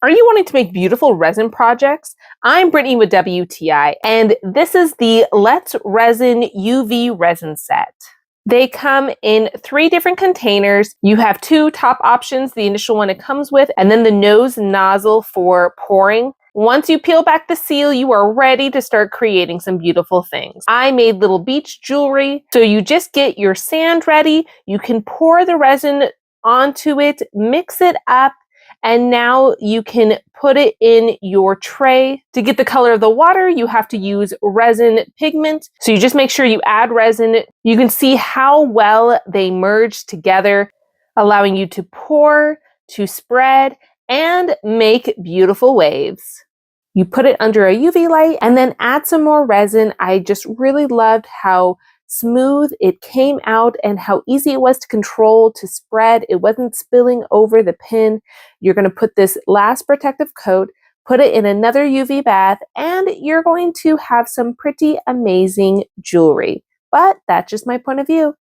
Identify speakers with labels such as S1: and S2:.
S1: Are you wanting to make beautiful resin projects? I'm Brittany with WTI, and this is the Let's Resin UV resin set. They come in 3 different containers. You have 2 top options, the initial one it comes with, and then the nose nozzle for pouring. Once you peel back the seal, you are ready to start creating some beautiful things. I made little beach jewelry, so you just get your sand ready, you can pour the resin onto it, mix it up, and now you can put it in your tray. To get the color of the water, you have to use resin pigment. So you just make sure you add resin. You can see how well they merge together, allowing you to pour, to spread, and make beautiful waves. You put it under a UV light and then add some more resin. I just really loved how smooth it came out and how easy it was to control, to spread. It wasn't spilling over the pin. You're going to put this last protective coat, put it in another UV bath, and you're going to have some pretty amazing jewelry. But that's just my point of view.